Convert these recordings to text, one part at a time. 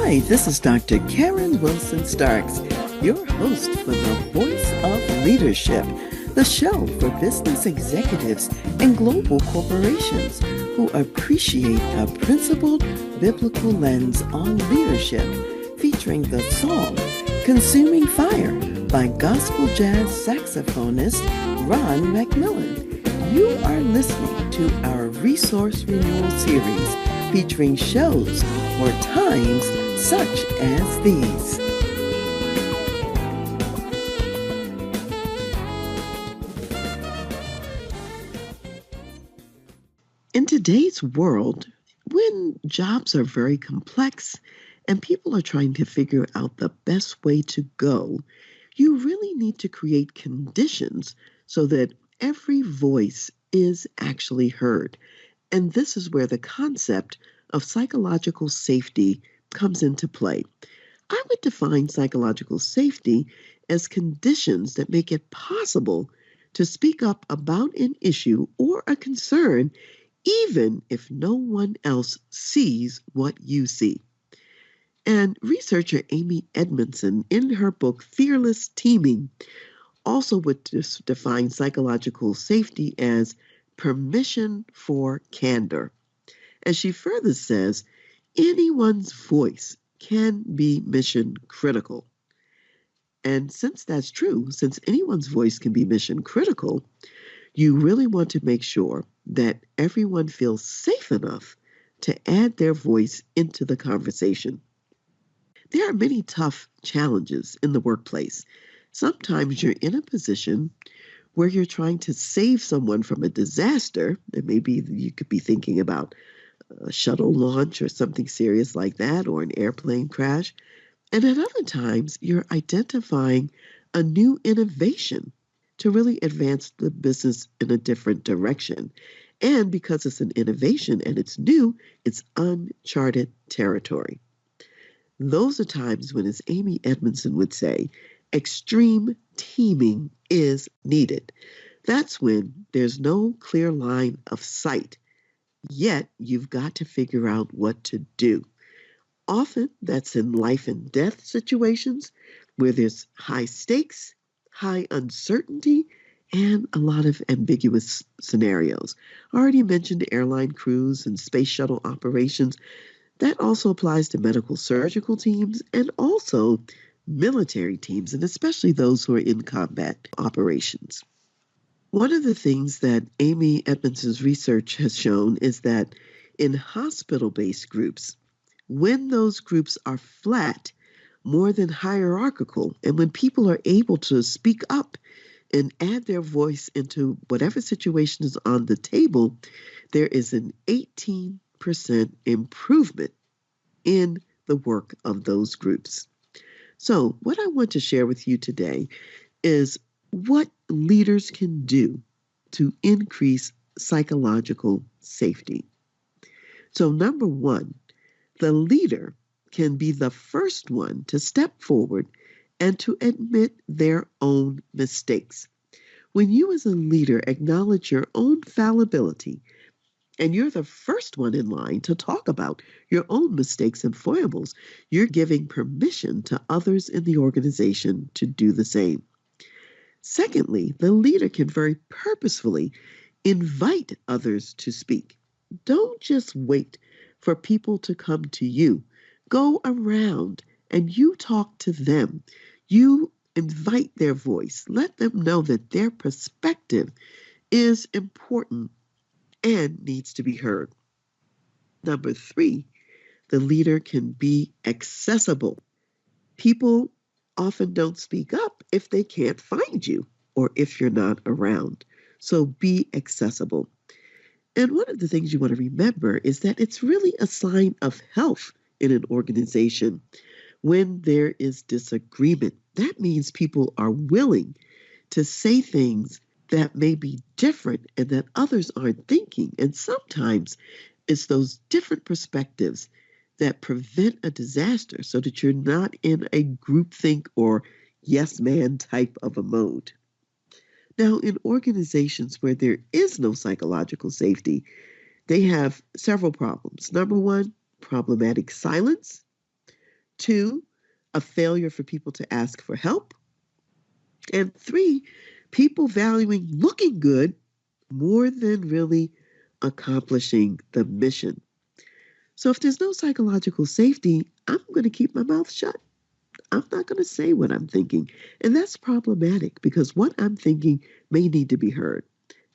Hi, this is Dr. Karen Wilson Starks, your host for the Voice of Leadership, the show for business executives and global corporations who appreciate a principled biblical lens on leadership, featuring the song Consuming Fire by gospel jazz saxophonist Ron McMillan. You are listening to our Resource Renewal Series featuring shows for times such as these. In today's world, when jobs are very complex and people are trying to figure out the best way to go, you really need to create conditions so that every voice is actually heard. And this is where the concept of psychological safety comes into play. I would define psychological safety as conditions that make it possible to speak up about an issue or a concern, even if no one else sees what you see. And researcher Amy Edmondson, in her book Fearless Teaming, also would define psychological safety as permission for candor. As she further says, anyone's voice can be mission critical. And since that's true, since anyone's voice can be mission critical, you really want to make sure that everyone feels safe enough to add their voice into the conversation. There are many tough challenges in the workplace. Sometimes you're in a position where you're trying to save someone from a disaster, and maybe you could be thinking about a shuttle launch or something serious like that, or an airplane crash. And at other times, you're identifying a new innovation to really advance the business in a different direction. And because it's an innovation and it's new, it's uncharted territory. Those are times when, as Amy Edmondson would say, extreme teaming is needed. That's when there's no clear line of sight, yet you've got to figure out what to do. Often that's in life and death situations where there's high stakes, high uncertainty, and a lot of ambiguous scenarios. I already mentioned airline crews and space shuttle operations. That also applies to medical surgical teams and also military teams, and especially those who are in combat operations. One of the things that Amy Edmondson's research has shown is that in hospital-based groups, when those groups are flat, more than hierarchical, and when people are able to speak up and add their voice into whatever situation is on the table, there is an 18% improvement in the work of those groups. So what I want to share with you today is what leaders can do to increase psychological safety. So number one, the leader can be the first one to step forward and to admit their own mistakes. When you as a leader acknowledge your own fallibility, and you're the first one in line to talk about your own mistakes and foibles, you're giving permission to others in the organization to do the same. Secondly, the leader can very purposefully invite others to speak. Don't just wait for people to come to you. Go around and you talk to them. You invite their voice. Let them know that their perspective is important and needs to be heard. Number three, the leader can be accessible. People often don't speak up if they can't find you or if you're not around. So be accessible. And one of the things you want to remember is that it's really a sign of health in an organization when there is disagreement. That means people are willing to say things that may be different and that others aren't thinking. And sometimes it's those different perspectives that prevent a disaster so that you're not in a groupthink or yes man type of a mode. Now, in organizations where there is no psychological safety, they have several problems. Number one, problematic silence. 2, a failure for people to ask for help. And 3, people valuing looking good more than really accomplishing the mission. So if there's no psychological safety, I'm going to keep my mouth shut. I'm not going to say what I'm thinking. And that's problematic because what I'm thinking may need to be heard.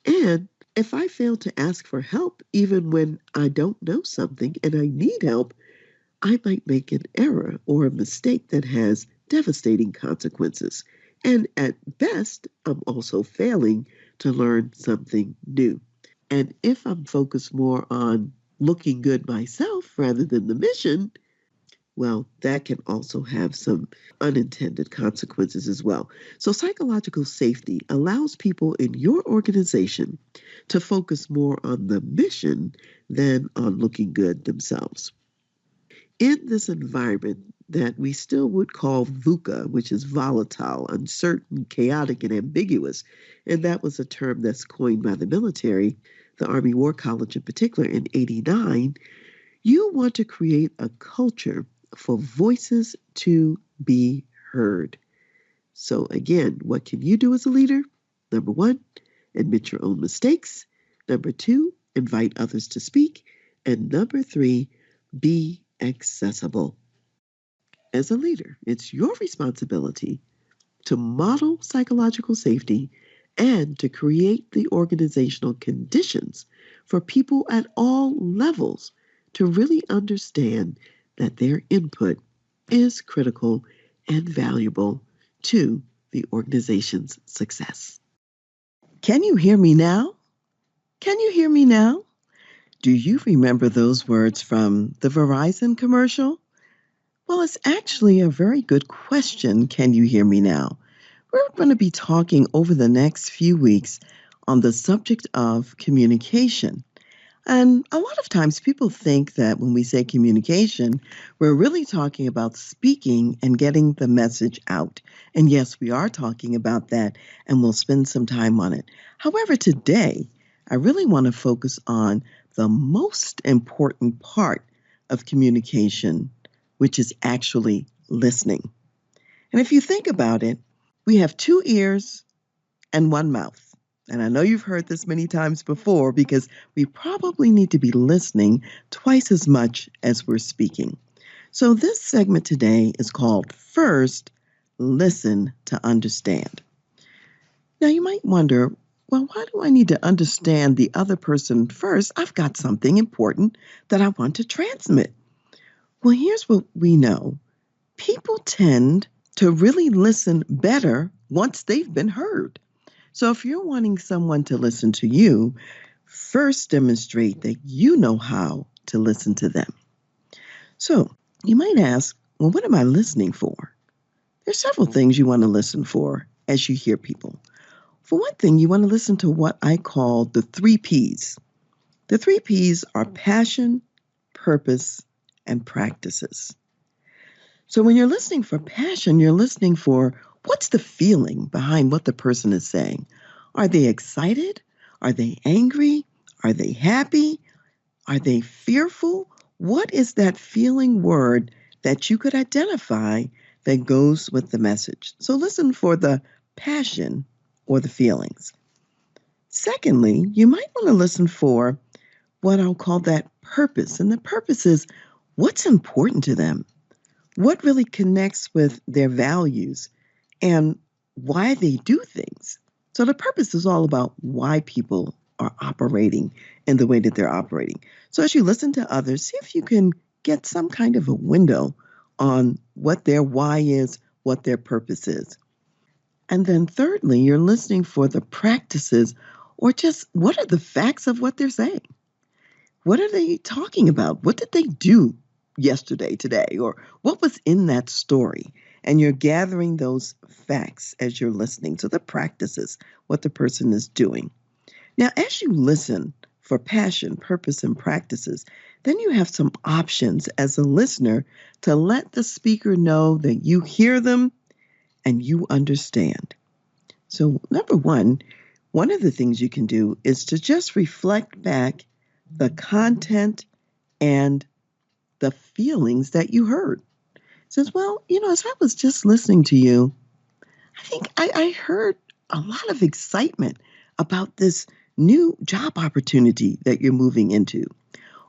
And if I fail to ask for help, even when I don't know something and I need help, I might make an error or a mistake that has devastating consequences. And at best, I'm also failing to learn something new. And if I'm focused more on looking good myself rather than the mission, well, that can also have some unintended consequences as well. So, psychological safety allows people in your organization to focus more on the mission than on looking good themselves. In this environment that we still would call VUCA, which is volatile, uncertain, chaotic, and ambiguous, and that was a term that's coined by the military, the Army War College in particular, in '89, you want to create a culture for voices to be heard. So, again, what can you do as a leader? Number 1, admit your own mistakes. Number 2, invite others to speak. And number 3, be accessible. As a leader, it's your responsibility to model psychological safety and to create the organizational conditions for people at all levels to really understand that their input is critical and valuable to the organization's success. Can you hear me now? Can you hear me now? Do you remember those words from the Verizon commercial? Well, it's actually a very good question. Can you hear me now? We're going to be talking over the next few weeks on the subject of communication. And a lot of times people think that when we say communication, we're really talking about speaking and getting the message out. And yes, we are talking about that, and we'll spend some time on it. However, today, I really want to focus on the most important part of communication, which is actually listening. And if you think about it, we have 2 ears and 1 mouth. And I know you've heard this many times before because we probably need to be listening twice as much as we're speaking. So this segment today is called First, Listen to Understand. Now you might wonder, well, why do I need to understand the other person first? I've got something important that I want to transmit. Well, here's what we know. People tend to really listen better once they've been heard. So if you're wanting someone to listen to you, first demonstrate that you know how to listen to them. So you might ask, well, what am I listening for? There's several things you want to listen for as you hear people. For one thing, you want to listen to what I call the 3 Ps. The 3 Ps are passion, purpose, and practices. So when you're listening for passion, you're listening for what's the feeling behind what the person is saying. Are they excited? Are they angry? Are they happy? Are they fearful? What is that feeling word that you could identify that goes with the message? So listen for the passion or the feelings. Secondly, you might want to listen for what I'll call that purpose. And the purpose is what's important to them. What really connects with their values and why they do things. So the purpose is all about why people are operating in the way that they're operating. So as you listen to others, see if you can get some kind of a window on what their why is, what their purpose is. And then thirdly, you're listening for the practices or just what are the facts of what they're saying? What are they talking about? What did they do yesterday, today? Or what was in that story? And you're gathering those facts as you're listening to the practices, what the person is doing. Now, as you listen for passion, purpose, and practices, then you have some options as a listener to let the speaker know that you hear them and you understand. So, number one of the things you can do is to just reflect back the content and the feelings that you heard. says, well, as I was just listening to you, I think I heard a lot of excitement about this new job opportunity that you're moving into.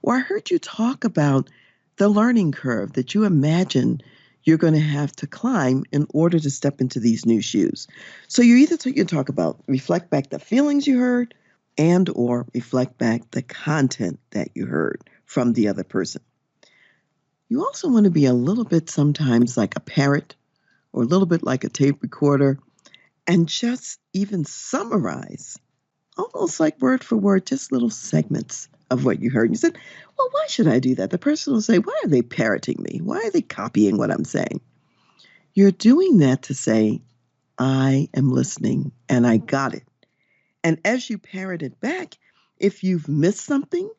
Or I heard you talk about the learning curve that you imagine you're going to have to climb in order to step into these new shoes. So you talk about reflect back the feelings you heard and or reflect back the content that you heard from the other person. You also want to be a little bit sometimes like a parrot or a little bit like a tape recorder and just even summarize, almost like word for word, just little segments of what you heard. And you said, well, why should I do that? The person will say, why are they parroting me? Why are they copying what I'm saying? You're doing that to say, I am listening and I got it. And as you parrot it back, if you've missed something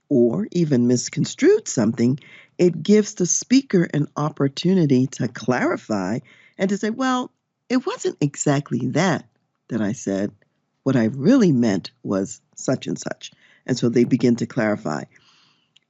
or even misconstrued something, it gives the speaker an opportunity to clarify and to say, well, it wasn't exactly that I said. What I really meant was such and such. And so they begin to clarify.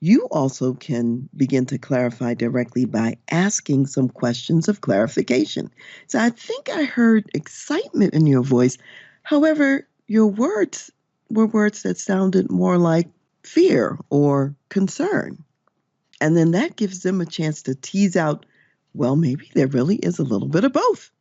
You also can begin to clarify directly by asking some questions of clarification. So I think I heard excitement in your voice. However, your words were words that sounded more like fear or concern. And then that gives them a chance to tease out, well, maybe there really is a little bit of both.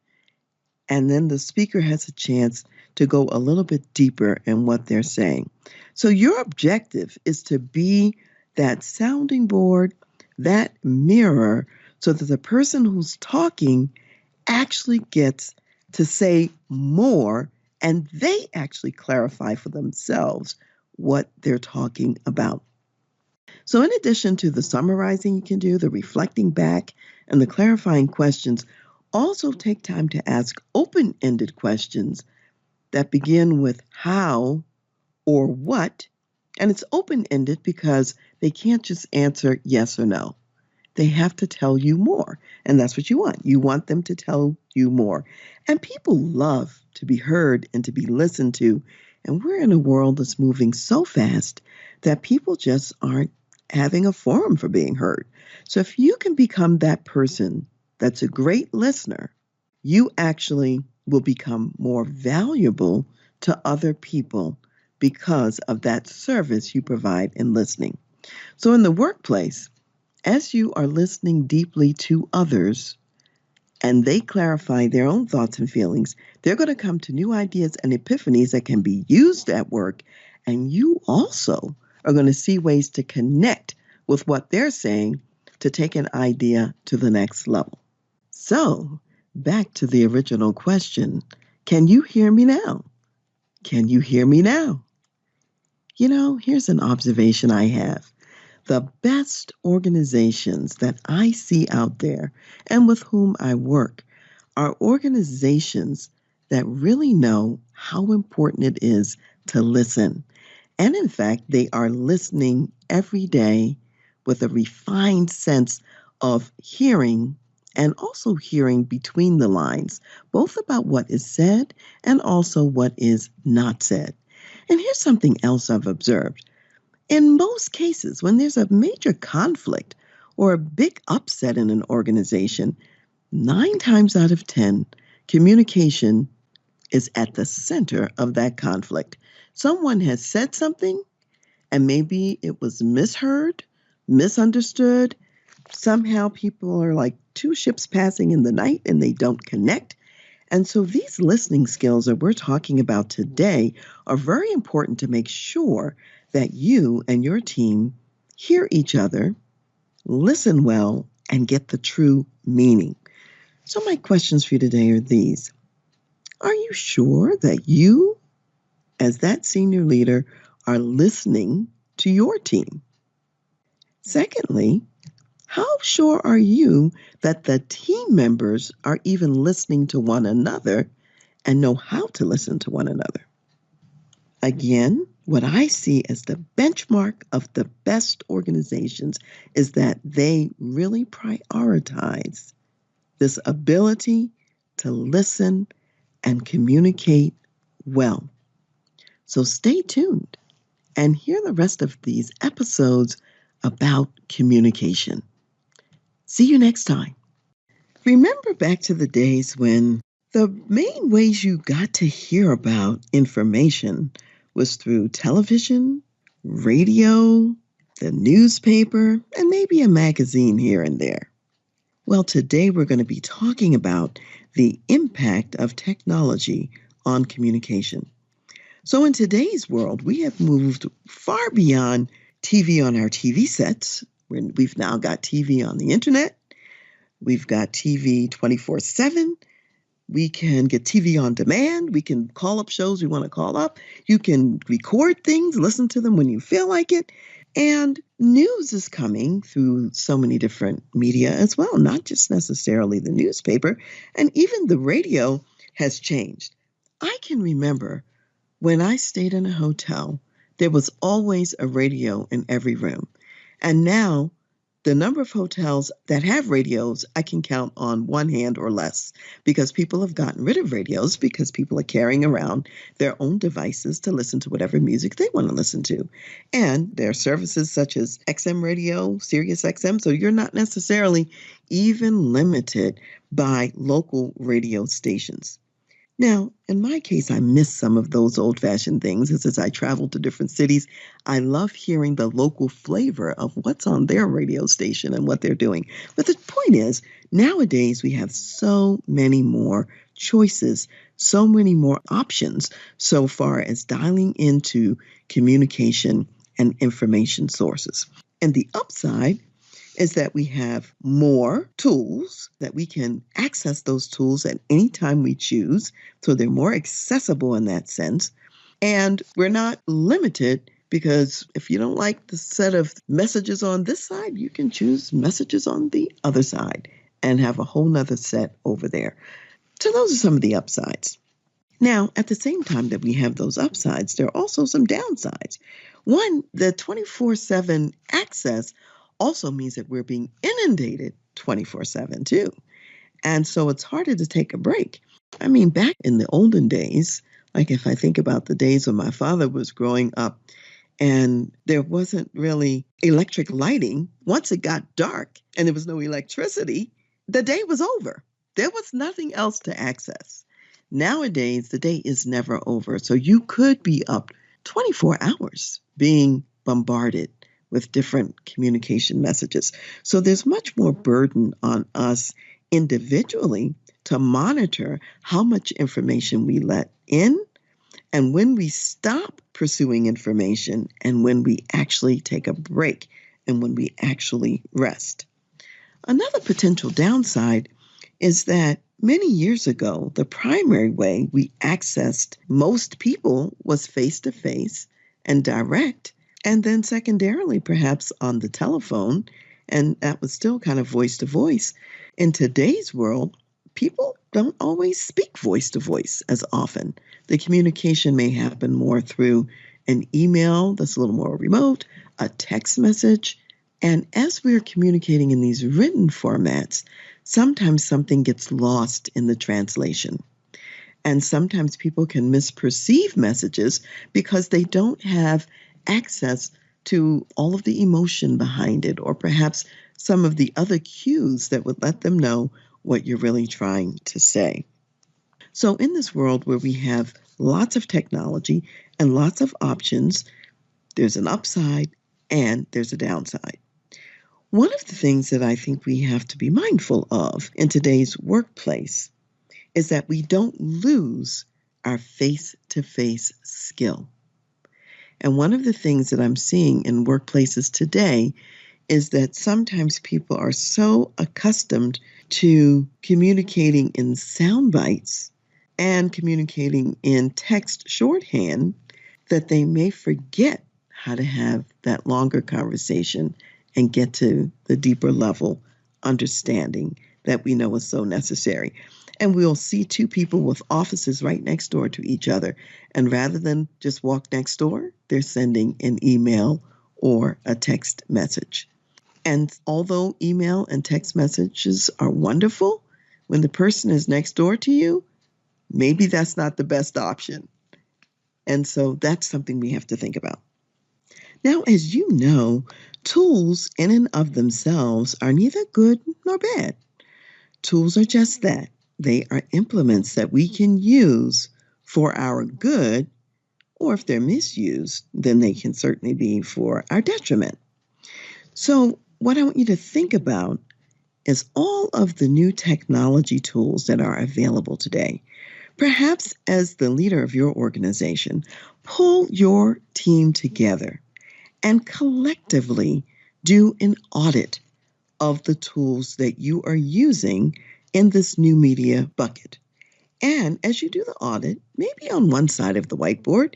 And then the speaker has a chance to go a little bit deeper in what they're saying. So your objective is to be that sounding board, that mirror, so that the person who's talking actually gets to say more and they actually clarify for themselves what they're talking about. So, in addition to the summarizing you can do, the reflecting back, and the clarifying questions, also take time to ask open ended questions that begin with how or what. And it's open ended because they can't just answer yes or no. They have to tell you more. And that's what you want. You want them to tell you more. And people love to be heard and to be listened to. And we're in a world that's moving so fast that people just aren't having a forum for being heard. So if you can become that person that's a great listener, you actually will become more valuable to other people because of that service you provide in listening. So in the workplace, as you are listening deeply to others and they clarify their own thoughts and feelings, they're going to come to new ideas and epiphanies that can be used at work. And you also are going to see ways to connect with what they're saying to take an idea to the next level. So, back to the original question, can you hear me now? Can you hear me now? Here's an observation I have. The best organizations that I see out there and with whom I work are organizations that really know how important it is to listen. And in fact, they are listening every day with a refined sense of hearing and also hearing between the lines, both about what is said and also what is not said. And here's something else I've observed. In most cases, when there's a major conflict or a big upset in an organization, 9 times out of 10, communication is at the center of that conflict. Someone has said something, and maybe it was misheard, misunderstood. Somehow people are like two ships passing in the night and they don't connect. And so these listening skills that we're talking about today are very important to make sure that you and your team hear each other, listen well, and get the true meaning. So my questions for you today are these. Are you sure that you, as that senior leader, are listening to your team? Secondly, how sure are you that the team members are even listening to one another and know how to listen to one another? Again, what I see as the benchmark of the best organizations is that they really prioritize this ability to listen and communicate well. So stay tuned and hear the rest of these episodes about communication. See you next time. Remember back to the days when the main ways you got to hear about information was through television, radio, the newspaper, and maybe a magazine here and there. Well, today we're going to be talking about the impact of technology on communication. So, in today's world, we have moved far beyond TV on our TV sets. We've now got TV on the internet. We've got TV 24/7. We can get TV on demand. We can call up shows we want to call up. You can record things, listen to them when you feel like it. And news is coming through so many different media as well, not just necessarily the newspaper. And even the radio has changed. I can remember when I stayed in a hotel, there was always a radio in every room. And now, the number of hotels that have radios, I can count on one hand or less because people have gotten rid of radios because people are carrying around their own devices to listen to whatever music they want to listen to. And there are services such as XM radio, Sirius XM, so you're not necessarily even limited by local radio stations. Now, in my case, I miss some of those old-fashioned things as I travel to different cities. I love hearing the local flavor of what's on their radio station and what they're doing. But the point is, nowadays we have so many more choices, so many more options so far as dialing into communication and information sources. And the upside is that we have more tools, that we can access those tools at any time we choose. So they're more accessible in that sense. And we're not limited because if you don't like the set of messages on this side, you can choose messages on the other side and have a whole nother set over there. So those are some of the upsides. Now, at the same time that we have those upsides, there are also some downsides. One, the 24/7 access also means that we're being inundated 24/7 too. And so it's harder to take a break. I mean, back in the olden days, like if I think about the days when my father was growing up and there wasn't really electric lighting, once it got dark and there was no electricity, the day was over. There was nothing else to access. Nowadays, the day is never over. So you could be up 24 hours being bombarded with different communication messages. So there's much more burden on us individually to monitor how much information we let in and when we stop pursuing information and when we actually take a break and when we actually rest. Another potential downside is that many years ago, the primary way we accessed most people was face-to-face and direct, and then secondarily, perhaps on the telephone, and that was still kind of voice to voice. In today's world, people don't always speak voice to voice as often. The communication may happen more through an email that's a little more remote, a text message, and as we're communicating in these written formats, sometimes something gets lost in the translation. And sometimes people can misperceive messages because they don't have access to all of the emotion behind it, or perhaps some of the other cues that would let them know what you're really trying to say. So in this world where we have lots of technology and lots of options, there's an upside and there's a downside. One of the things that I think we have to be mindful of in today's workplace is that we don't lose our face-to-face skill. And one of the things that I'm seeing in workplaces today is that sometimes people are so accustomed to communicating in sound bites and communicating in text shorthand that they may forget how to have that longer conversation and get to the deeper level understanding that we know is so necessary. And we'll see two people with offices right next door to each other. And rather than just walk next door, they're sending an email or a text message. And although email and text messages are wonderful, when the person is next door to you, maybe that's not the best option. And so that's something we have to think about. Now, as you know, tools in and of themselves are neither good nor bad. Tools are just that. They are implements that we can use for our good, or if they're misused, then they can certainly be for our detriment. So, what I want you to think about is all of the new technology tools that are available today. Perhaps as the leader of your organization, pull your team together and collectively do an audit of the tools that you are using in this new media bucket. And as you do the audit, maybe on one side of the whiteboard,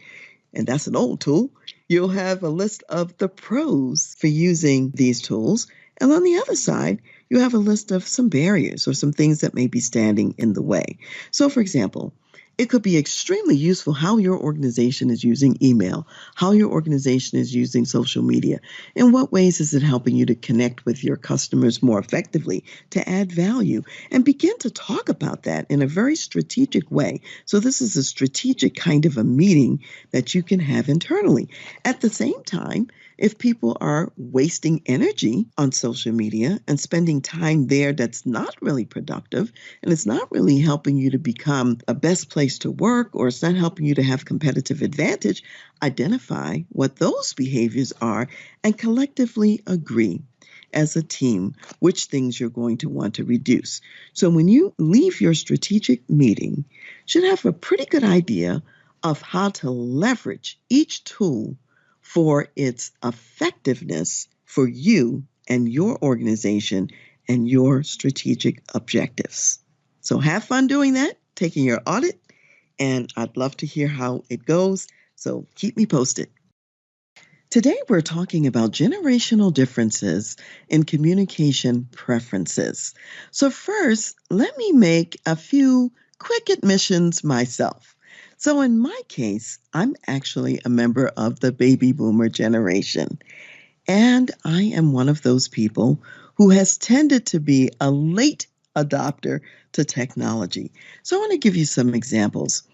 and that's an old tool, you'll have a list of the pros for using these tools. And on the other side, you have a list of some barriers or some things that may be standing in the way. So, for example, it could be extremely useful how your organization is using email, how your organization is using social media. In what ways is it helping you to connect with your customers more effectively, to add value, and begin to talk about that in a very strategic way. So this is a strategic kind of a meeting that you can have internally. At the same time, if people are wasting energy on social media and spending time there that's not really productive, and it's not really helping you to become a best place to work, or it's not helping you to have competitive advantage, identify what those behaviors are and collectively agree as a team which things you're going to want to reduce. So when you leave your strategic meeting, you should have a pretty good idea of how to leverage each tool for its effectiveness for you and your organization and your strategic objectives. So have fun doing that, taking your audit, and I'd love to hear how it goes. So keep me posted. Today, we're talking about generational differences in communication preferences. So, first, let me make a few quick admissions myself. So, in my case, I'm actually a member of the baby boomer generation, and I am one of those people who has tended to be a late adopter to technology. So, I want to give you some examples.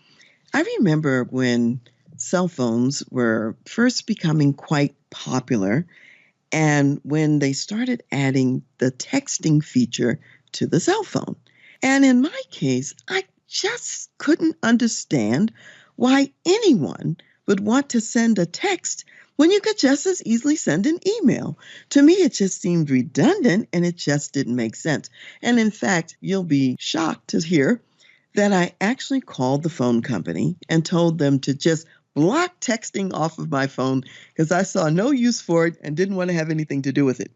I remember when cell phones were first becoming quite popular and when they started adding the texting feature to the cell phone. And in my case, I just couldn't understand why anyone would want to send a text when you could just as easily send an email. To me, it just seemed redundant and it just didn't make sense. And in fact, you'll be shocked to hear that I actually called the phone company and told them to just block texting off of my phone because I saw no use for it and didn't want to have anything to do with it.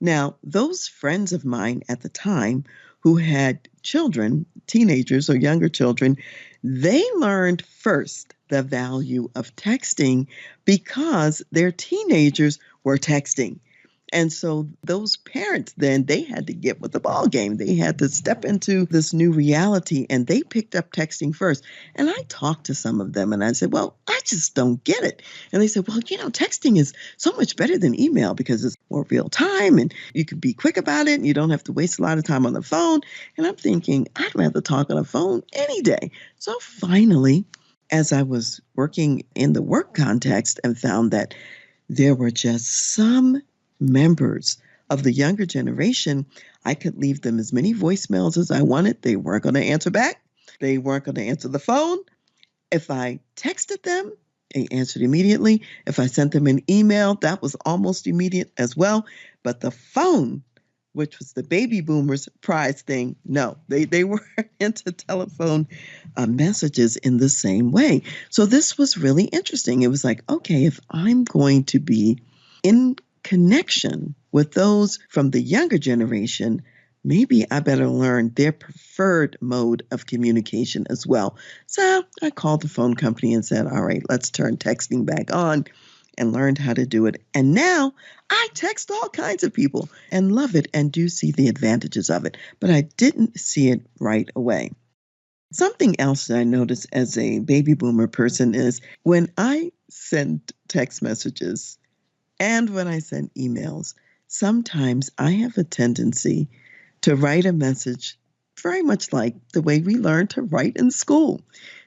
Now, those friends of mine at the time who had children, teenagers or younger children, they learned first the value of texting because their teenagers were texting. And so those parents then they had to get with the ball game. They had to step into this new reality and they picked up texting first. And I talked to some of them and I said, "Well, I just don't get it." And they said, "Well, texting is so much better than email because it's more real time and you can be quick about it and you don't have to waste a lot of time on the phone." And I'm thinking, I'd rather talk on the phone any day. So finally, as I was working in the work context and found that there were just some members of the younger generation, I could leave them as many voicemails as I wanted. They weren't going to answer back. They weren't going to answer the phone. If I texted them, they answered immediately. If I sent them an email, that was almost immediate as well. But the phone, which was the baby boomers' prize thing, no, they were into telephone messages in the same way. So this was really interesting. It was like, okay, if I'm going to be in connection with those from the younger generation, maybe I better learn their preferred mode of communication as well. So I called the phone company and said, all right, let's turn texting back on, and learned how to do it. And now I text all kinds of people and love it and do see the advantages of it, but I didn't see it right away. Something else that I noticed as a baby boomer person is when I send text messages and when I send emails, sometimes I have a tendency to write a message very much like the way we learned to write in school.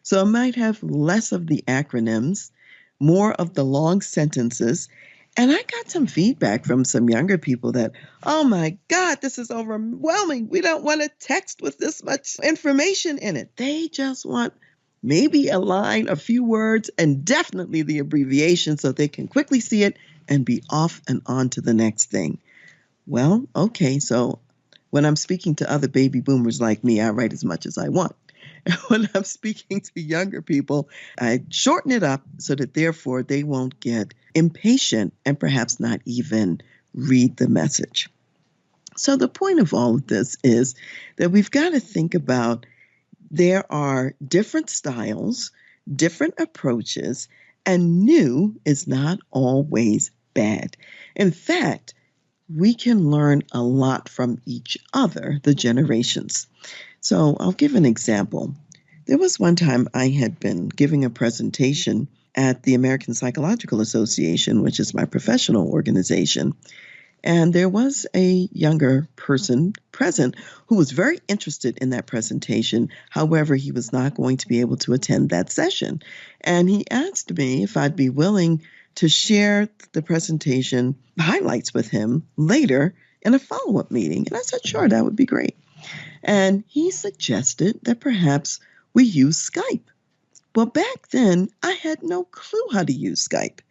So I might have less of the acronyms, more of the long sentences, And I got some feedback from some younger people that, oh my God, this is overwhelming. We don't want to text with this much information in it. They just want maybe a line, a few words, and definitely the abbreviation so they can quickly see it and be off and on to the next thing. Well, okay, so when I'm speaking to other baby boomers like me, I write as much as I want. When I'm speaking to younger people, I shorten it up so that therefore they won't get impatient and perhaps not even read the message. So, the point of all of this is that we've got to think about there are different styles, different approaches, and new is not always bad. In fact, we can learn a lot from each other, the generations. So I'll give an example. There was one time I had been giving a presentation at the American Psychological Association, which is my professional organization. And there was a younger person present who was very interested in that presentation. However, he was not going to be able to attend that session. And he asked me if I'd be willing to share the presentation highlights with him later in a follow-up meeting. And I said, sure, that would be great. And he suggested that perhaps we use Skype. Well, back then, I had no clue how to use Skype.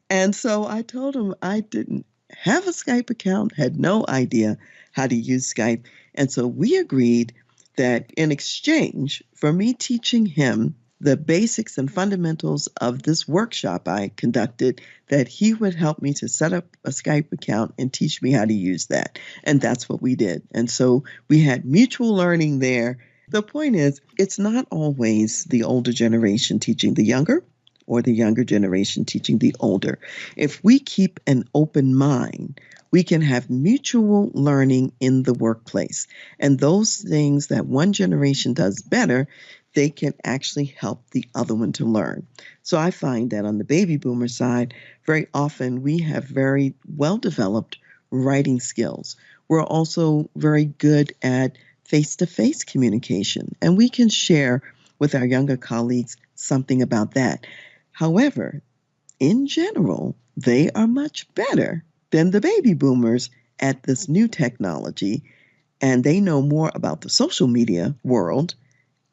And so I told him I didn't have a Skype account, had no idea how to use Skype. And so we agreed that in exchange for me teaching him the basics and fundamentals of this workshop I conducted, that he would help me to set up a Skype account and teach me how to use that. And that's what we did. And so we had mutual learning there. The point is, it's not always the older generation teaching the younger or the younger generation teaching the older. If we keep an open mind, we can have mutual learning in the workplace. And those things that one generation does better, they can actually help the other one to learn. So I find that on the baby boomer side, very often we have very well-developed writing skills. We're also very good at face-to-face communication, and we can share with our younger colleagues something about that. However, in general, they are much better than the baby boomers at this new technology, and they know more about the social media world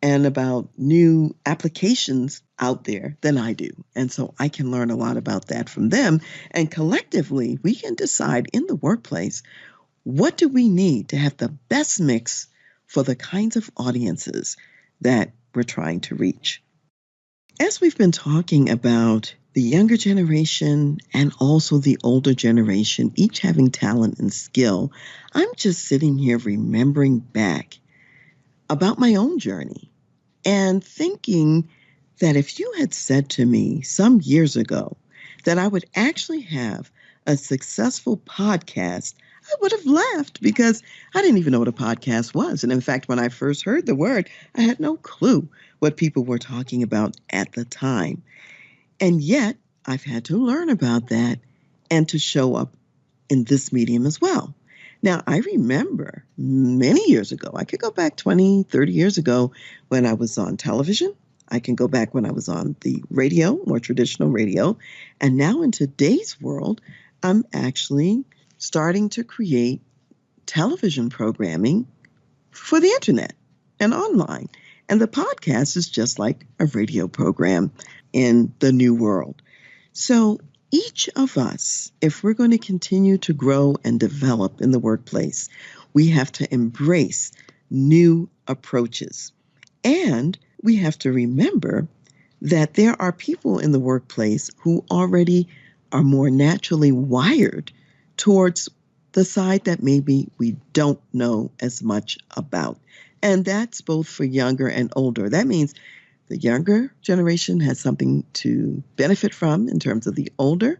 and about new applications out there than I do. And so I can learn a lot about that from them. And collectively, we can decide in the workplace, what do we need to have the best mix for the kinds of audiences that we're trying to reach? As we've been talking about the younger generation and also the older generation, each having talent and skill, I'm just sitting here remembering back about my own journey and thinking that if you had said to me some years ago that I would actually have a successful podcast, I would have laughed because I didn't even know what a podcast was. And in fact, when I first heard the word, I had no clue what people were talking about at the time. And yet, I've had to learn about that and to show up in this medium as well. Now, I remember many years ago, I could go back 20, 30 years ago when I was on television. I can go back when I was on the radio, more traditional radio. And now in today's world, I'm actually starting to create television programming for the internet and online. And the podcast is just like a radio program in the new world. So each of us, if we're going to continue to grow and develop in the workplace, we have to embrace new approaches. And we have to remember that there are people in the workplace who already are more naturally wired towards the side that maybe we don't know as much about. And that's both for younger and older. That means the younger generation has something to benefit from in terms of the older,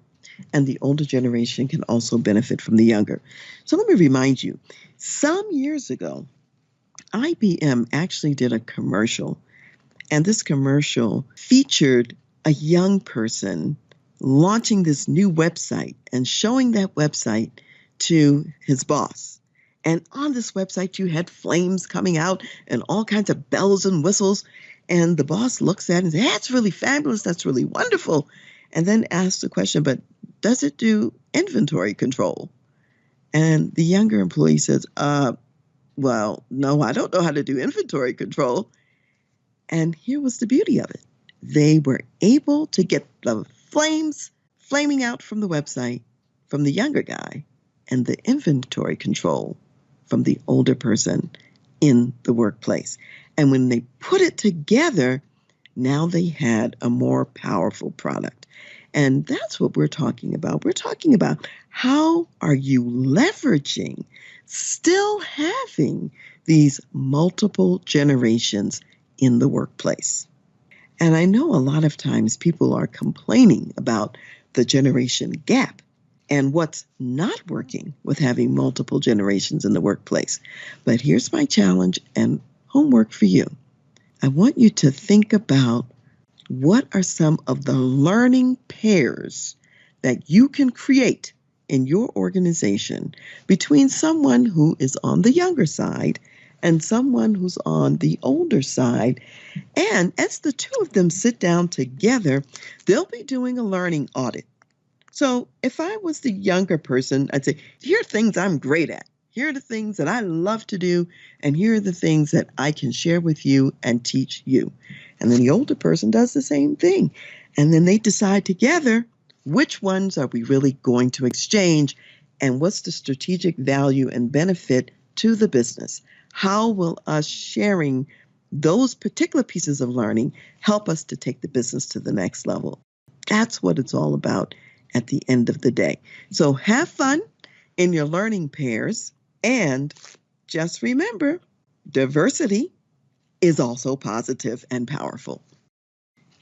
and the older generation can also benefit from the younger. So let me remind you, some years ago, IBM actually did a commercial, and this commercial featured a young person launching this new website and showing that website to his boss. And on this website, you had flames coming out and all kinds of bells and whistles. And the boss looks at it and says, that's really fabulous. That's really wonderful. And then asks the question, but does it do inventory control? And the younger employee says, well, no, I don't know how to do inventory control. And here was the beauty of it. They were able to get the flames flaming out from the website from the younger guy and the inventory control from the older person in the workplace. And when they put it together, now they had a more powerful product. And that's what we're talking about. We're talking about how are you leveraging, still having these multiple generations in the workplace. And I know a lot of times people are complaining about the generation gap and what's not working with having multiple generations in the workplace. But here's my challenge and homework for you. I want you to think about what are some of the learning pairs that you can create in your organization between someone who is on the younger side and someone who's on the older side. And as the two of them sit down together, they'll be doing a learning audit. So if I was the younger person, I'd say, here are things I'm great at. Here are the things that I love to do, and here are the things that I can share with you and teach you. And then the older person does the same thing. And then they decide together which ones are we really going to exchange and what's the strategic value and benefit to the business. How will us sharing those particular pieces of learning help us to take the business to the next level? That's what it's all about at the end of the day. So have fun in your learning pairs, and just remember, diversity is also positive and powerful.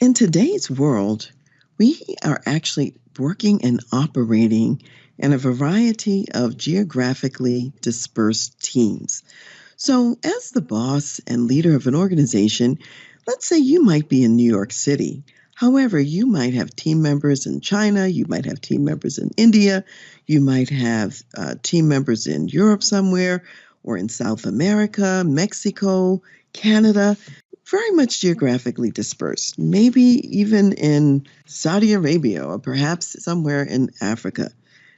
In today's world, we are actually working and operating in a variety of geographically dispersed teams. So, as the boss and leader of an organization, let's say you might be in New York City. However, you might have team members in China, you might have team members in India, you might have team members in Europe somewhere, or in South America, Mexico, Canada, very much geographically dispersed, maybe even in Saudi Arabia or perhaps somewhere in Africa.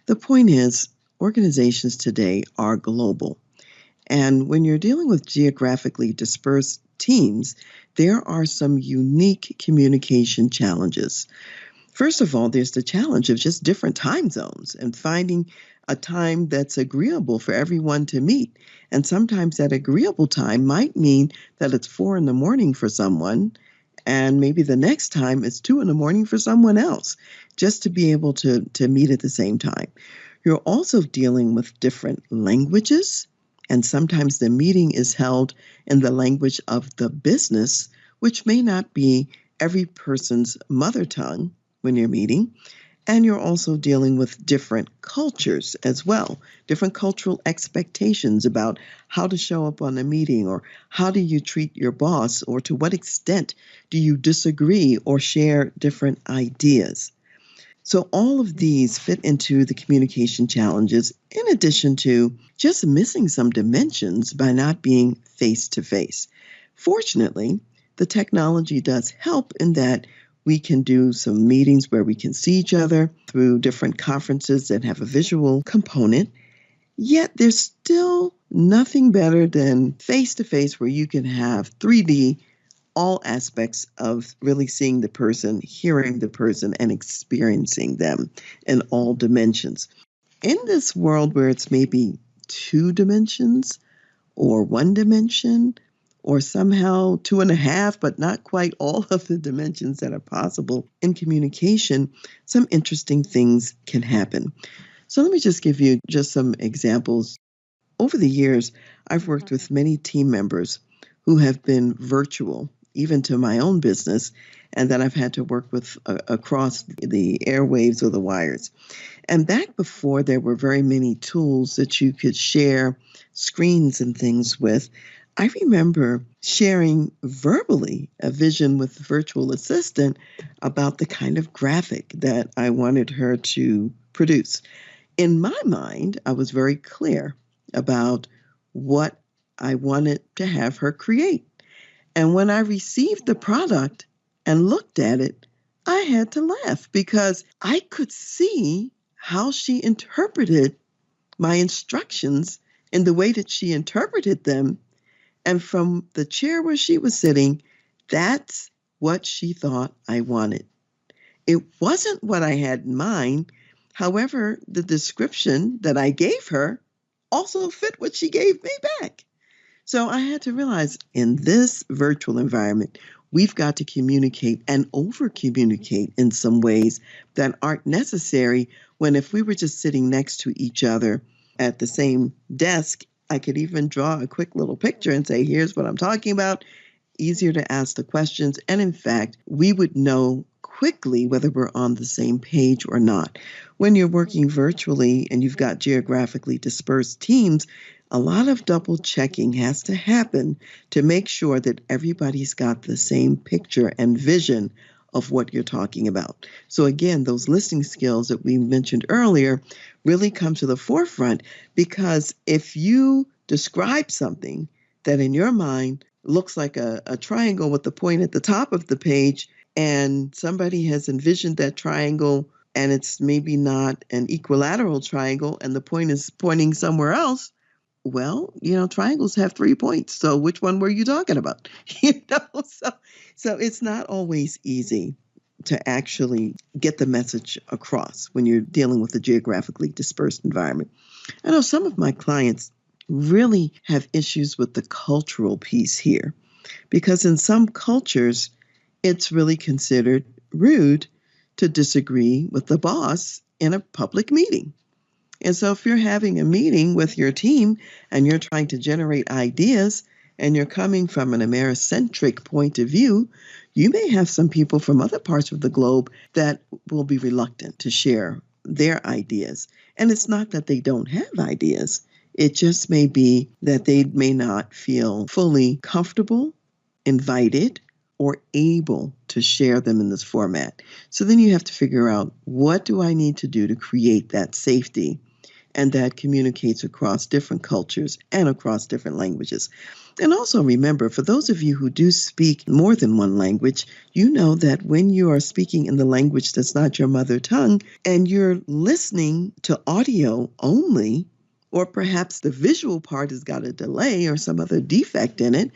The point is, organizations today are global. And when you're dealing with geographically dispersed teams, there are some unique communication challenges. First of all, there's the challenge of just different time zones and finding a time that's agreeable for everyone to meet. And sometimes that agreeable time might mean that it's 4 in the morning for someone, and maybe the next time it's 2 in the morning for someone else, just to be able to meet at the same time. You're also dealing with different languages, and sometimes the meeting is held in the language of the business, which may not be every person's mother tongue when you're meeting. And you're also dealing with different cultures as well, different cultural expectations about how to show up on a meeting, or how do you treat your boss, or to what extent do you disagree or share different ideas. So all of these fit into the communication challenges, in addition to just missing some dimensions by not being face to face. Fortunately, the technology does help in that we can do some meetings where we can see each other through different conferences that have a visual component. Yet there's still nothing better than face to face, where you can have 3D, all aspects of really seeing the person, hearing the person, and experiencing them in all dimensions. In this world where it's maybe 2 dimensions or 1 dimension, or somehow 2.5, but not quite all of the dimensions that are possible in communication, some interesting things can happen. So let me just give you just some examples. Over the years, I've worked with many team members who have been virtual, even to my own business, and that I've had to work with across the airwaves or the wires. And back before there were very many tools that you could share screens and things with, I remember sharing verbally a vision with the virtual assistant about the kind of graphic that I wanted her to produce. In my mind, I was very clear about what I wanted to have her create. And when I received the product and looked at it, I had to laugh because I could see how she interpreted my instructions and the way that she interpreted them. And from the chair where she was sitting, that's what she thought I wanted. It wasn't what I had in mind. However, the description that I gave her also fit what she gave me back. So I had to realize in this virtual environment, we've got to communicate and over communicate in some ways that aren't necessary when if we were just sitting next to each other at the same desk, I could even draw a quick little picture and say, here's what I'm talking about. Easier to ask the questions. And in fact, we would know quickly whether we're on the same page or not. When you're working virtually and you've got geographically dispersed teams, a lot of double checking has to happen to make sure that everybody's got the same picture and vision of what you're talking about. So again, those listening skills that we mentioned earlier really come to the forefront, because if you describe something that in your mind looks like a triangle with the point at the top of the page, and somebody has envisioned that triangle and it's maybe not an equilateral triangle and the point is pointing somewhere else, well, triangles have 3 points. So which one were you talking about? So it's not always easy to actually get the message across when you're dealing with a geographically dispersed environment. I know some of my clients really have issues with the cultural piece here, because in some cultures, it's really considered rude to disagree with the boss in a public meeting. And so if you're having a meeting with your team and you're trying to generate ideas and you're coming from an Americentric point of view, you may have some people from other parts of the globe that will be reluctant to share their ideas. And it's not that they don't have ideas. It just may be that they may not feel fully comfortable, invited, or able to share them in this format. So then you have to figure out, what do I need to do to create that safety and that communicates across different cultures and across different languages? And also remember, for those of you who do speak more than one language, you know that when you are speaking in the language that's not your mother tongue and you're listening to audio only, or perhaps the visual part has got a delay or some other defect in it,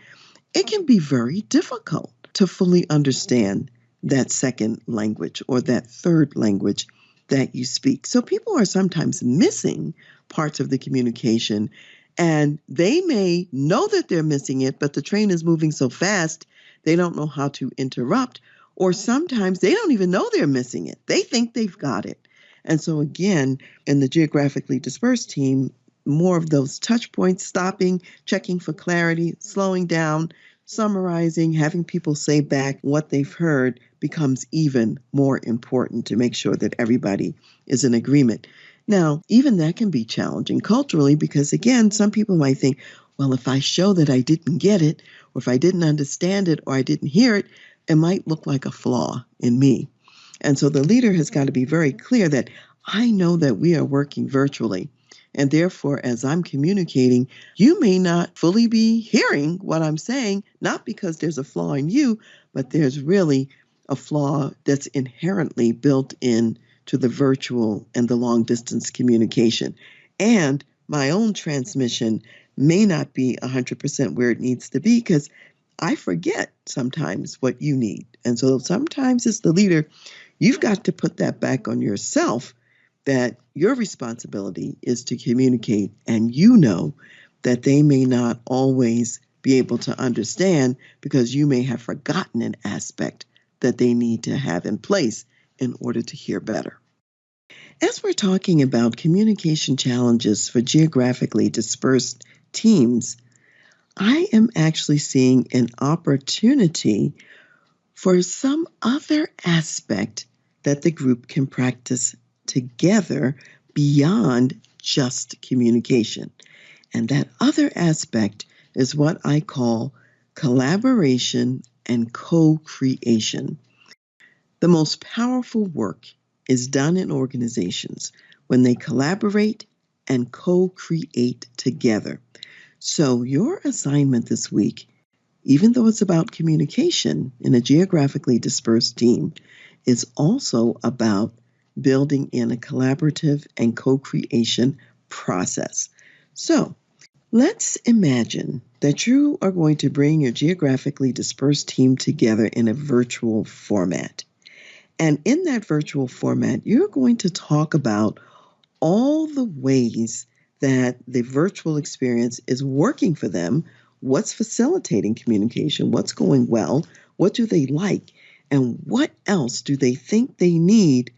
it can be very difficult to fully understand that second language or that third language that you speak. So people are sometimes missing parts of the communication, and they may know that they're missing it, but the train is moving so fast, they don't know how to interrupt, or sometimes they don't even know they're missing it. They think they've got it. And so again, in the geographically dispersed team, more of those touch points, stopping, checking for clarity, slowing down, summarizing, having people say back what they've heard becomes even more important to make sure that everybody is in agreement. Now, even that can be challenging culturally because, again, some people might think, well, if I show that I didn't get it, or if I didn't understand it, or I didn't hear it, it might look like a flaw in me. And so the leader has got to be very clear that I know that we are working virtually. And therefore, as I'm communicating, you may not fully be hearing what I'm saying, not because there's a flaw in you, but there's really a flaw that's inherently built in to the virtual and the long distance communication. And my own transmission may not be 100% where it needs to be because I forget sometimes what you need. And so sometimes as the leader, you've got to put that back on yourself, that your responsibility is to communicate, and you know that they may not always be able to understand because you may have forgotten an aspect that they need to have in place in order to hear better. As we're talking about communication challenges for geographically dispersed teams, I am actually seeing an opportunity for some other aspect that the group can practice together beyond just communication. And that other aspect is what I call collaboration and co-creation. The most powerful work is done in organizations when they collaborate and co-create together. So your assignment this week, even though it's about communication in a geographically dispersed team, is also about building in a collaborative and co-creation process. So let's imagine that you are going to bring your geographically dispersed team together in a virtual format. And in that virtual format, you're going to talk about all the ways that the virtual experience is working for them, what's facilitating communication, what's going well, what do they like, and what else do they think they need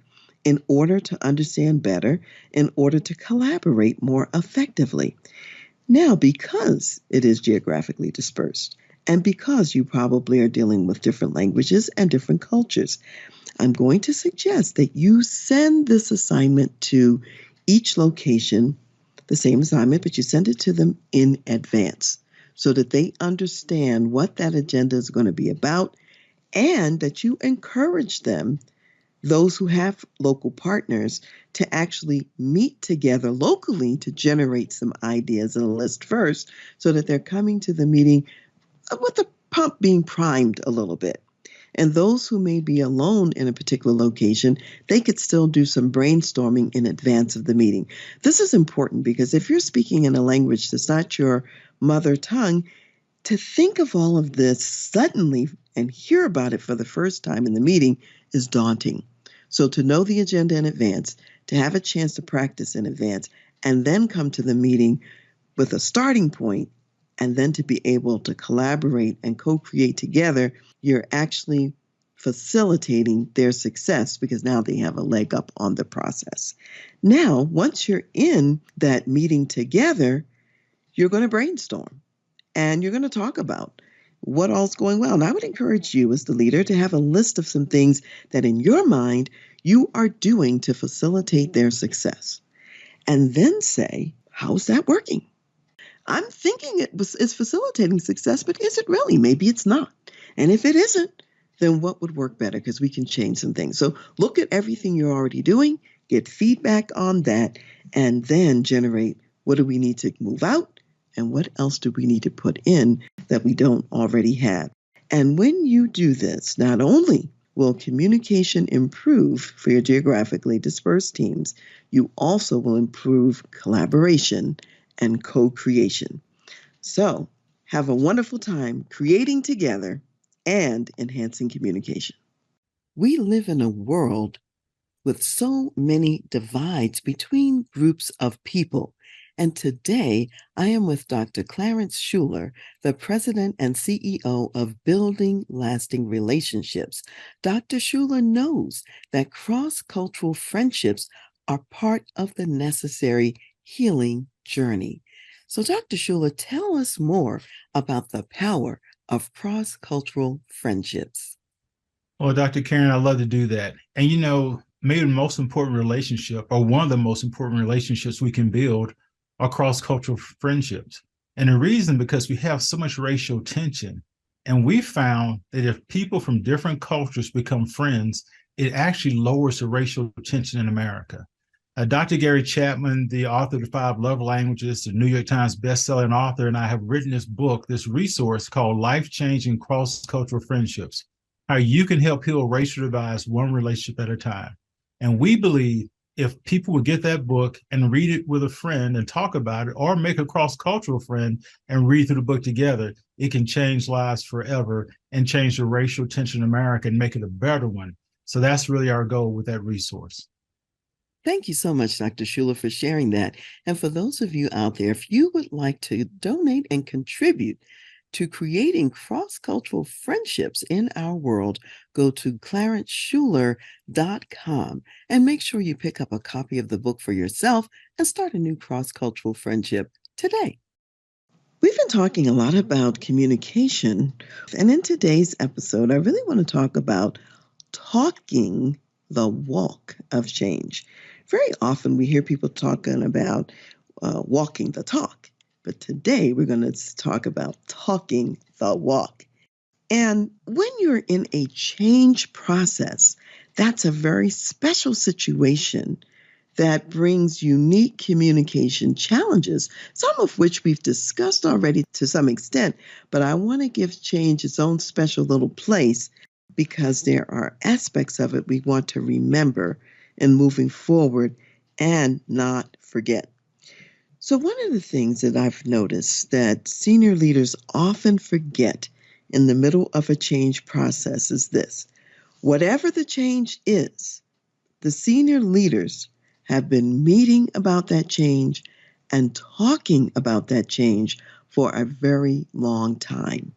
in order to understand better, in order to collaborate more effectively. Now, because it is geographically dispersed, and because you probably are dealing with different languages and different cultures, I'm going to suggest that you send this assignment to each location, the same assignment, but you send it to them in advance so that they understand what that agenda is going to be about and that you encourage them, those who have local partners, to actually meet together locally to generate some ideas and a list first so that they're coming to the meeting with the pump being primed a little bit. And those who may be alone in a particular location, they could still do some brainstorming in advance of the meeting. This is important because if you're speaking in a language that's not your mother tongue, to think of all of this suddenly and hear about it for the first time in the meeting is daunting. So to know the agenda in advance, to have a chance to practice in advance, and then come to the meeting with a starting point, and then to be able to collaborate and co-create together, you're actually facilitating their success because now they have a leg up on the process. Now, once you're in that meeting together, you're going to brainstorm and you're going to talk about what all's going well. And I would encourage you as the leader to have a list of some things that in your mind you are doing to facilitate their success. And then say, how's that working? I'm thinking it's facilitating success, but is it really? Maybe it's not. And if it isn't, then what would work better? Because we can change some things. So look at everything you're already doing, get feedback on that, and then generate what do we need to move out and what else do we need to put in that we don't already have. And when you do this, not only will communication improve for your geographically dispersed teams, you also will improve collaboration and co-creation. So, have a wonderful time creating together and enhancing communication. We live in a world with so many divides between groups of people. And today, I am with Dr. Clarence Schuler, the president and CEO of Building Lasting Relationships. Dr. Schuler knows that cross-cultural friendships are part of the necessary healing journey. So, Dr. Schuler, tell us more about the power of cross-cultural friendships. Well, Dr. Karen, I love to do that. And maybe the most important relationship, or one of the most important relationships we can build, are cross-cultural friendships. And the reason, because we have so much racial tension. And we found that if people from different cultures become friends, it actually lowers the racial tension in America. Dr. Gary Chapman, the author of The Five Love Languages, the New York Times bestselling author, and I have written this book, this resource called Life-Changing Cross-Cultural Friendships, how you can help heal racial divides one relationship at a time. And we believe if people would get that book and read it with a friend and talk about it, or make a cross-cultural friend and read through the book together, it can change lives forever and change the racial tension in America and make it a better one. So that's really our goal with that resource. Thank you so much, Dr. Schuler, for sharing that. And for those of you out there, if you would like to donate and contribute to creating cross-cultural friendships in our world, go to clarenceschuler.com and make sure you pick up a copy of the book for yourself and start a new cross-cultural friendship today. We've been talking a lot about communication, and in today's episode, I really want to talk about talking the walk of change. Very often we hear people talking about walking the talk, but today we're going to talk about talking the walk. And when you're in a change process, that's a very special situation that brings unique communication challenges, some of which we've discussed already to some extent, but I want to give change its own special little place because there are aspects of it we want to remember in moving forward and not forget. So, one of the things that I've noticed that senior leaders often forget in the middle of a change process is this: whatever the change is, the senior leaders have been meeting about that change and talking about that change for a very long time.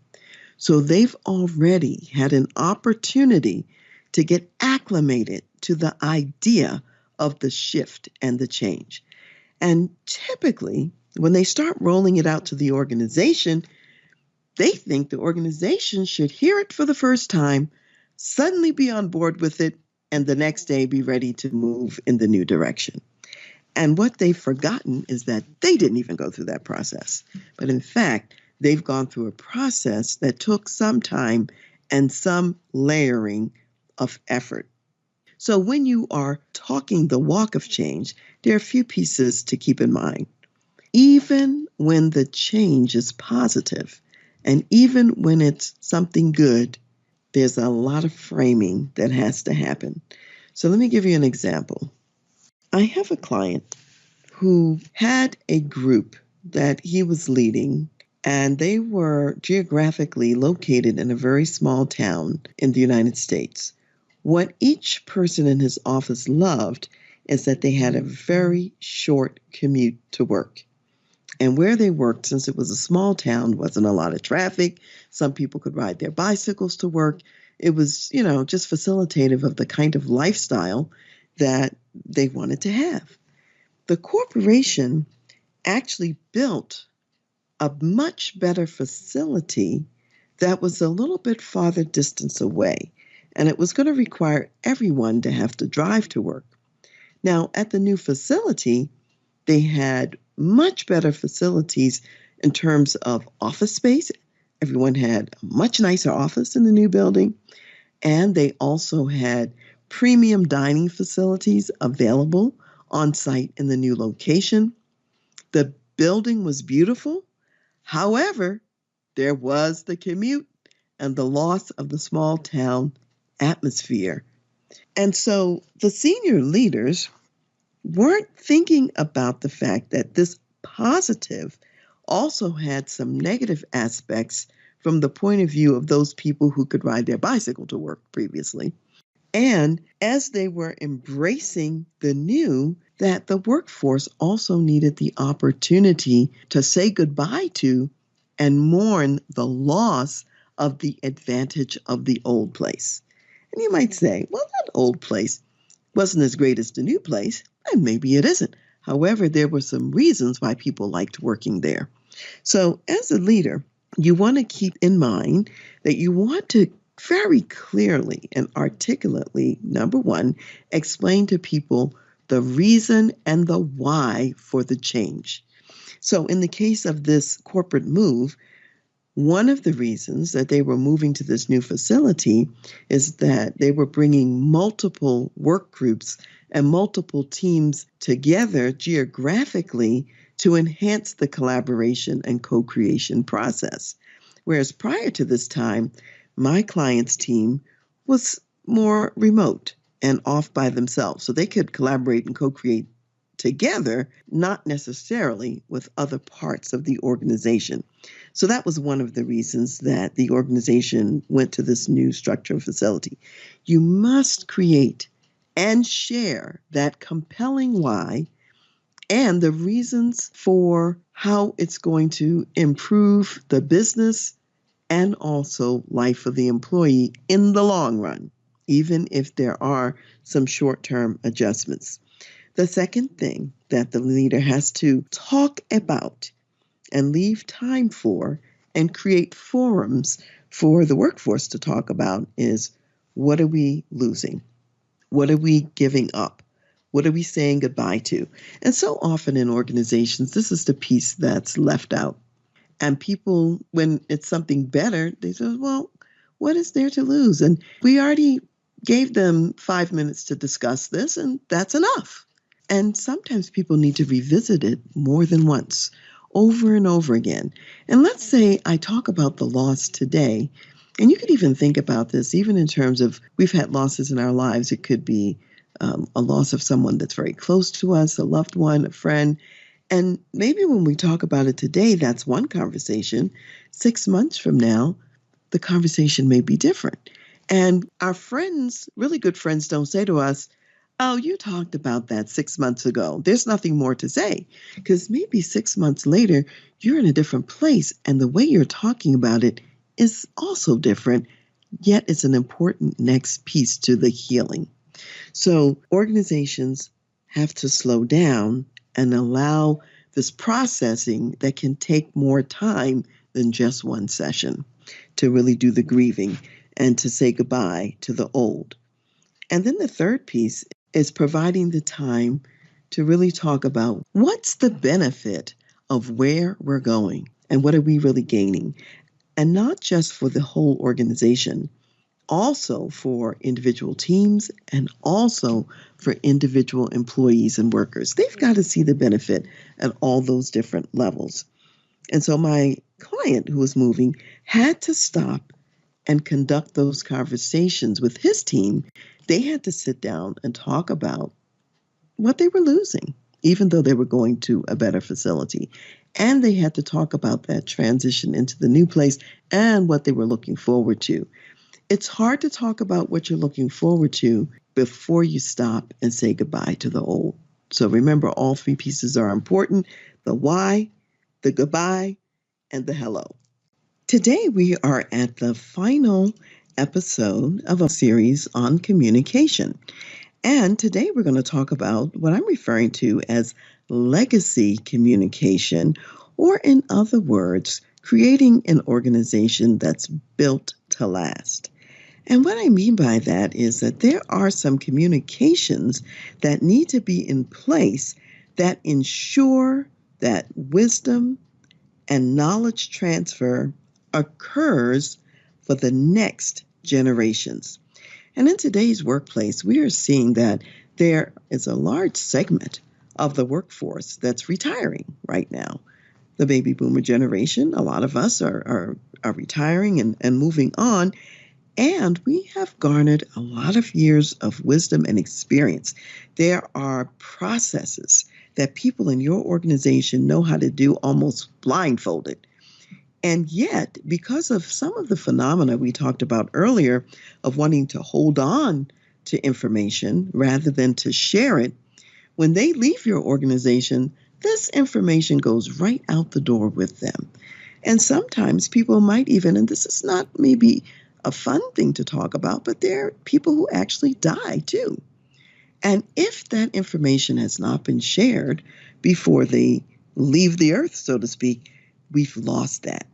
So they've already had an opportunity to get acclimated to the idea of the shift and the change. And typically, when they start rolling it out to the organization, they think the organization should hear it for the first time, suddenly be on board with it, and the next day be ready to move in the new direction. And what they've forgotten is that they didn't even go through that process. But in fact, they've gone through a process that took some time and some layering of effort. So when you are talking the walk of change, there are a few pieces to keep in mind. Even when the change is positive, and even when it's something good, there's a lot of framing that has to happen. So let me give you an example. I have a client who had a group that he was leading, and they were geographically located in a very small town in the United States. What each person in his office loved is that they had a very short commute to work. And where they worked, since it was a small town, wasn't a lot of traffic. Some people could ride their bicycles to work. It was, just facilitative of the kind of lifestyle that they wanted to have. The corporation actually built a much better facility that was a little bit farther distance away, and it was going to require everyone to have to drive to work. Now, at the new facility, they had much better facilities in terms of office space. Everyone had a much nicer office in the new building, and they also had premium dining facilities available on site in the new location. The building was beautiful. However, there was the commute and the loss of the small town atmosphere. And so the senior leaders weren't thinking about the fact that this positive also had some negative aspects from the point of view of those people who could ride their bicycle to work previously. And as they were embracing the new, that the workforce also needed the opportunity to say goodbye to and mourn the loss of the advantage of the old place. And you might say, well, that old place wasn't as great as the new place, and maybe it isn't. However, there were some reasons why people liked working there. So, as a leader, you want to keep in mind that you want to very clearly and articulately, number one, explain to people the reason and the why for the change. So, in the case of this corporate move, one of the reasons that they were moving to this new facility is that they were bringing multiple work groups and multiple teams together geographically to enhance the collaboration and co-creation process. Whereas prior to this time, my client's team was more remote and off by themselves. So they could collaborate and co-create together, not necessarily with other parts of the organization. So that was one of the reasons that the organization went to this new structure and facility. You must create and share that compelling why and the reasons for how it's going to improve the business and also life of the employee in the long run, even if there are some short-term adjustments. The second thing that the leader has to talk about and leave time for and create forums for the workforce to talk about is, what are we losing? What are we giving up? What are we saying goodbye to? And so often in organizations, this is the piece that's left out. And people, when it's something better, they say, well, what is there to lose? And we already gave them 5 minutes to discuss this, and that's enough. And sometimes people need to revisit it more than once, over and over again. And let's say I talk about the loss today, And you could even think about this, even in terms of we've had losses in our lives. It could be a loss of someone that's very close to us, a loved one, a friend. And maybe when we talk about it today, that's one conversation. 6 months from now, the conversation may be different. And our friends, really good friends, don't say to us, "Oh, you talked about that 6 months ago. There's nothing more to say." Because maybe 6 months later, you're in a different place, and the way you're talking about it is also different, yet it's an important next piece to the healing. So organizations have to slow down and allow this processing that can take more time than just one session to really do the grieving and to say goodbye to the old. And then the third piece is providing the time to really talk about what's the benefit of where we're going and what are we really gaining. And not just for the whole organization, also for individual teams and also for individual employees and workers. They've got to see the benefit at all those different levels. And so my client who was moving had to stop and conduct those conversations with his team. They had to sit down and talk about what they were losing, even though they were going to a better facility. And they had to talk about that transition into the new place and what they were looking forward to. It's hard to talk about what you're looking forward to before you stop and say goodbye to the old. So remember, all three pieces are important: the why, the goodbye, and the hello. Today, we are at the final episode of a series on communication. And today, we're going to talk about what I'm referring to as legacy communication, or in other words, creating an organization that's built to last. And what I mean by that is that there are some communications that need to be in place that ensure that wisdom and knowledge transfer occurs for the next generations. And in today's workplace, we are seeing that there is a large segment of the workforce that's retiring right now. The baby boomer generation, a lot of us are retiring and moving on. And we have garnered a lot of years of wisdom and experience. There are processes that people in your organization know how to do almost blindfolded. And yet, because of some of the phenomena we talked about earlier of wanting to hold on to information rather than to share it, when they leave your organization, this information goes right out the door with them. And sometimes people might even, and this is not maybe a fun thing to talk about, but there are people who actually die too. And if that information has not been shared before they leave the earth, so to speak, we've lost that.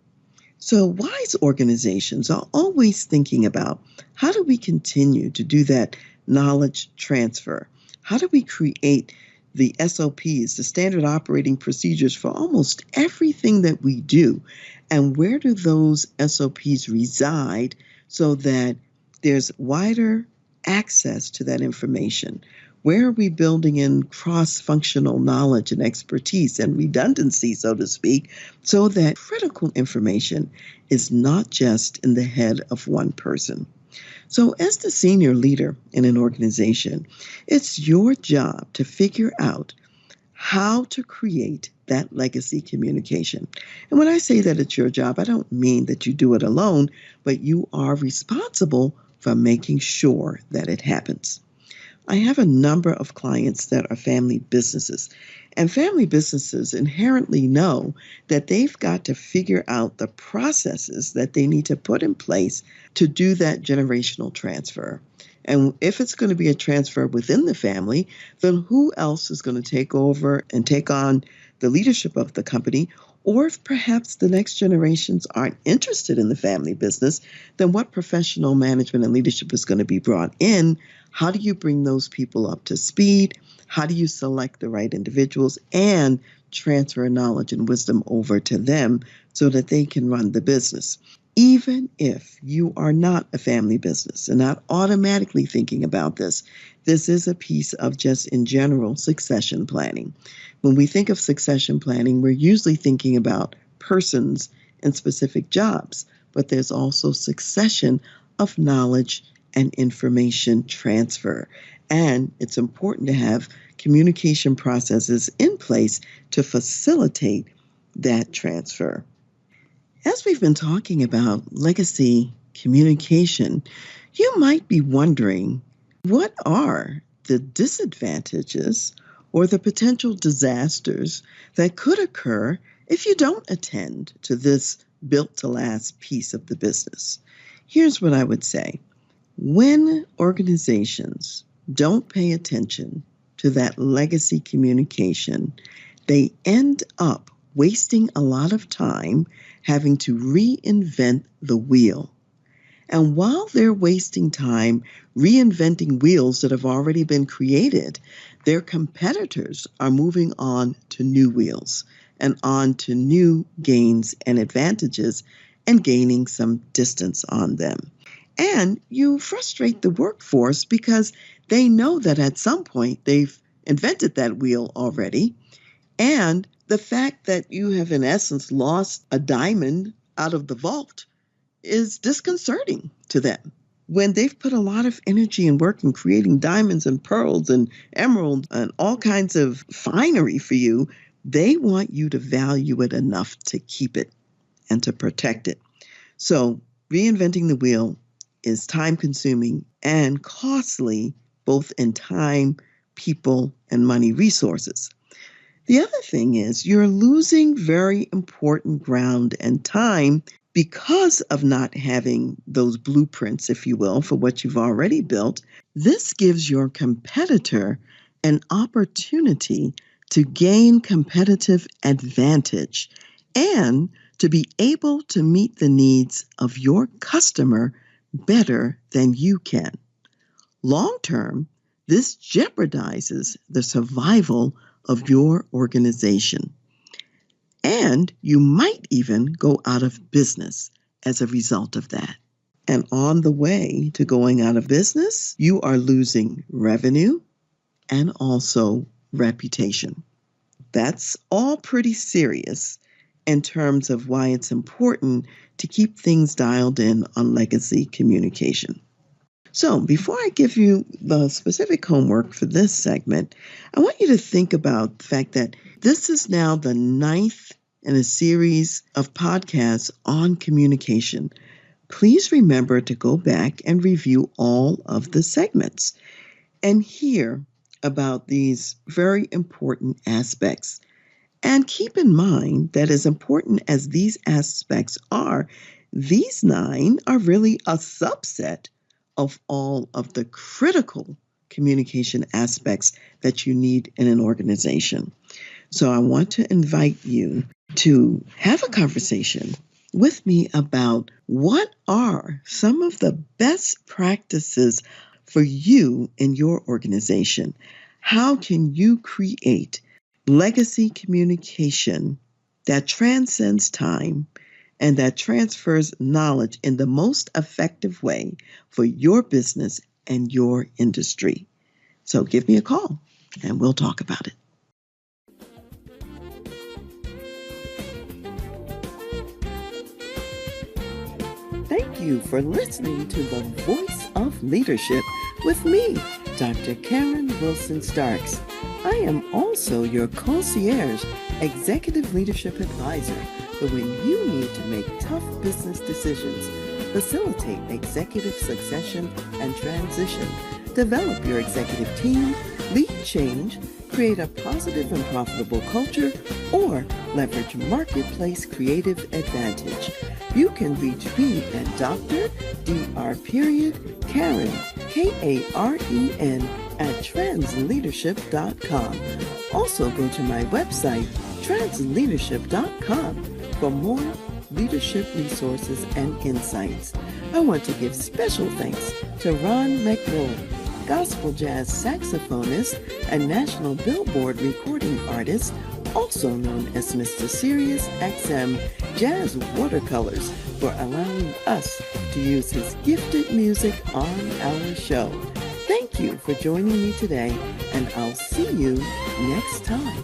So wise organizations are always thinking about how do we continue to do that knowledge transfer? How do we create the SOPs, the standard operating procedures for almost everything that we do? And where do those SOPs reside so that there's wider access to that information? Where are we building in cross-functional knowledge and expertise and redundancy, so to speak, so that critical information is not just in the head of one person? So as the senior leader in an organization, it's your job to figure out how to create that legacy communication. And when I say that it's your job, I don't mean that you do it alone, but you are responsible for making sure that it happens. I have a number of clients that are family businesses, and family businesses inherently know that they've got to figure out the processes that they need to put in place to do that generational transfer. And if it's going to be a transfer within the family, then who else is going to take over and take on the leadership of the company? Or if perhaps the next generations aren't interested in the family business, then what professional management and leadership is going to be brought in? How do you bring those people up to speed? How do you select the right individuals and transfer knowledge and wisdom over to them so that they can run the business? Even if you are not a family business and not automatically thinking about this, this is a piece of just in general succession planning. When we think of succession planning, we're usually thinking about persons and specific jobs. but there's also succession of knowledge and information transfer. And it's important to have communication processes in place to facilitate that transfer. As we've been talking about legacy communication, you might be wondering, what are the disadvantages or the potential disasters that could occur if you don't attend to this built to last piece of the business? Here's what I would say. When organizations don't pay attention to that legacy communication, they end up wasting a lot of time having to reinvent the wheel. And while they're wasting time reinventing wheels that have already been created, their competitors are moving on to new wheels and on to new gains and advantages and gaining some distance on them. And you frustrate the workforce because they know that at some point they've invented that wheel already. And the fact that you have, in essence, lost a diamond out of the vault is disconcerting to them. When they've put a lot of energy and work in creating diamonds and pearls and emeralds and all kinds of finery for you, they want you to value it enough to keep it and to protect it. So reinventing the wheel is time-consuming and costly, both in time, people, and money resources. The other thing is you're losing very important ground and time because of not having those blueprints, if you will, for what you've already built. This gives your competitor an opportunity to gain competitive advantage and to be able to meet the needs of your customer better than you can. Long term, this jeopardizes the survival of your organization. And you might even go out of business as a result of that. And on the way to going out of business, you are losing revenue and also reputation. That's all pretty serious in terms of why it's important to keep things dialed in on legacy communication. So before I give you the specific homework for this segment, I want you to think about the fact that this is now the 9th in a series of podcasts on communication. Please remember to go back and review all of the segments and hear about these very important aspects. And keep in mind that as important as these aspects are, these 9 are really a subset of all of the critical communication aspects that you need in an organization. So I want to invite you to have a conversation with me about what are some of the best practices for you in your organization. How can you create legacy communication that transcends time and that transfers knowledge in the most effective way for your business and your industry? So give me a call and we'll talk about it. Thank you for listening to The Voice of Leadership with me, Dr. Karen Wilson Starks. I am also your concierge executive leadership advisor for when you need to make tough business decisions, facilitate executive succession and transition, develop your executive team, lead change, create a positive and profitable culture, or leverage marketplace creative advantage. You can reach me at Dr. Karen, Karen, at transleadership.com. Also go to my website, transleadership.com, for more leadership resources and insights. I want to give special thanks to Ron McMillan, gospel jazz saxophonist and national Billboard recording artist, also known as Mr. Sirius XM Jazz Watercolors, for allowing us to use his gifted music on our show. Thank you for joining me today, and I'll see you next time.